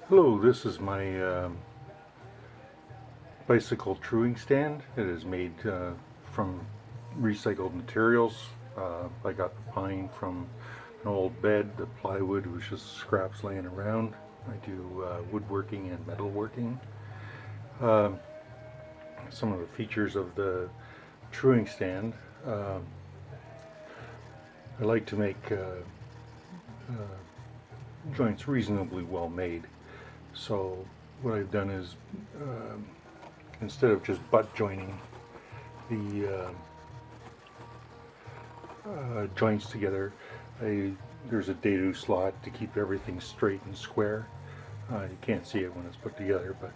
Hello, this is my bicycle truing stand. It is made from recycled materials. I got the pine from an old bed. The plywood was just scraps laying around. I do woodworking and metalworking. Um some of the features of the truing stand. Um I like to make joints reasonably well made. So what I've done is instead of just butt joining the joints together, there's a dado slot to keep everything straight and square. You can't see it when it's put together, but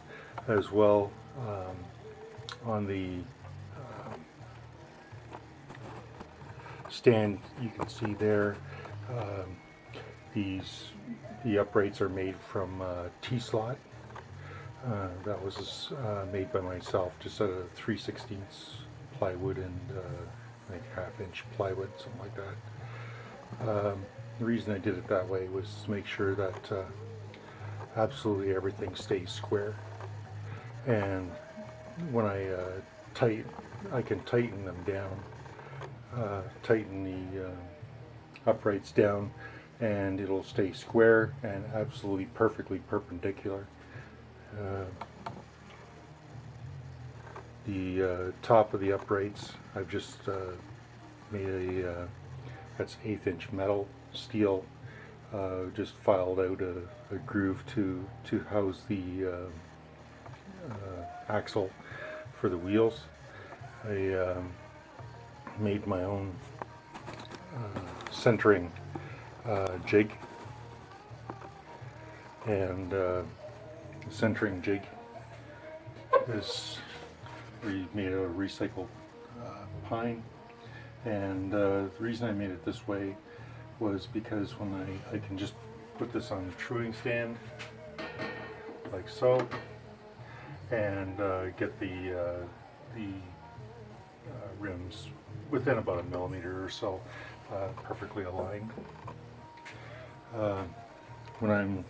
as well on the stand you can see there, um, the uprights are made from T-slot. That was made by myself, just out of 3/16 plywood and like half-inch plywood, something like that. The reason I did it that way was to make sure that absolutely everything stays square. And when I can tighten them down, tighten the uprights down, and it'll stay square and absolutely perfectly perpendicular. Uh, the top of the uprights, I've just made that's 1/8 inch metal steel, just filed out a groove to house the axle for the wheels. I made my own centering jig, and the centering jig is made out of recycled pine. And the reason I made it this way was because when I can just put this on the truing stand like so, and get the rims within about 1 millimeter or so, perfectly aligned. Uh, when I'm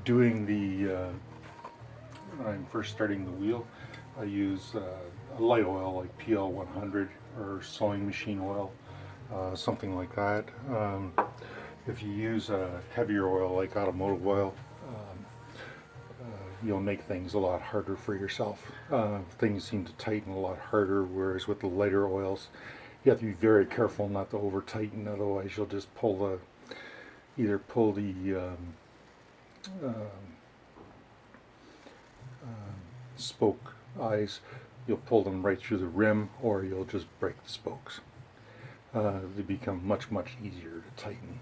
doing when I'm first starting the wheel, I use a light oil like PL 100 or sewing machine oil, something like that. If you use a heavier oil like automotive oil, you'll make things a lot harder for yourself. Things seem to tighten a lot harder, whereas with the lighter oils, you have to be very careful not to over tighten, otherwise you'll just either pull the spoke eyes, you'll pull them right through the rim, or you'll just break the spokes. They become much easier to tighten,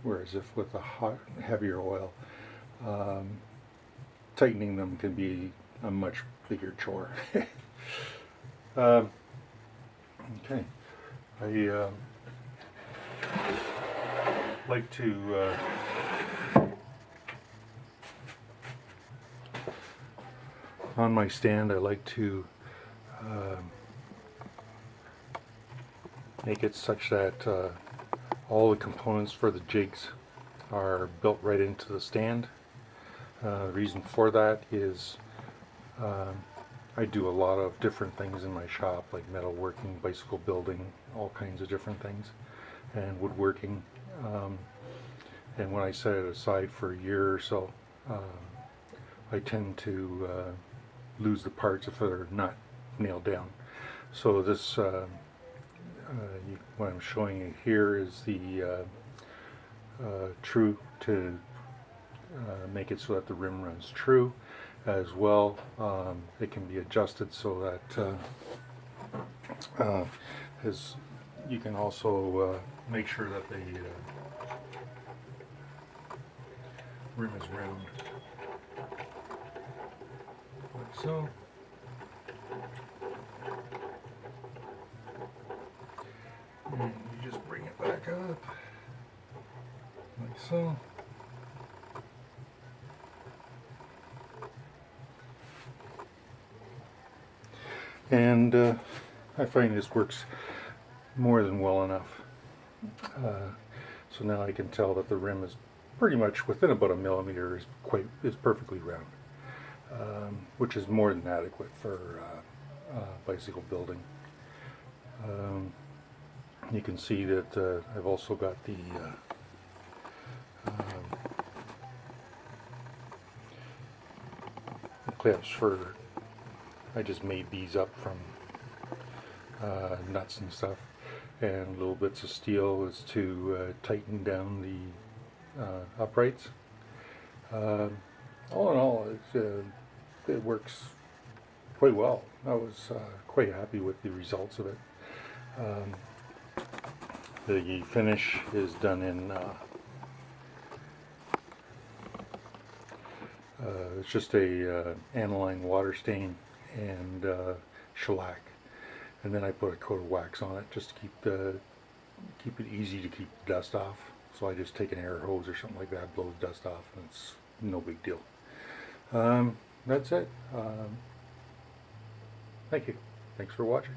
whereas if with a heavier oil, tightening them can be a much bigger chore. Okay, I like to on my stand, I like to make it such that all the components for the jigs are built right into the stand. The reason for that is I do a lot of different things in my shop, like metalworking, bicycle building, all kinds of different things, and woodworking. And when I set it aside for a year or so, I tend to lose the parts if they're not nailed down. So this, what I'm showing you here is the true to make it so that the rim runs true. As well, it can be adjusted so that as you can also make sure that the rim is round, like so. And you just bring it back up, like so. And I find this works more than well enough. So now I can tell that the rim is pretty much within about a millimeter is perfectly round, which is more than adequate for bicycle building. You can see that I've also got the clips for, I just made these up from nuts and stuff, and little bits of steel is to tighten down the uprights. All in all, it works quite well. I was quite happy with the results of it. The finish is done in it's just a aniline water stain and shellac, and then I put a coat of wax on it just to keep it easy to keep the dust off. So I just take an air hose or something like that, blow the dust off, and it's no big deal. That's it. Thank you. Thanks for watching.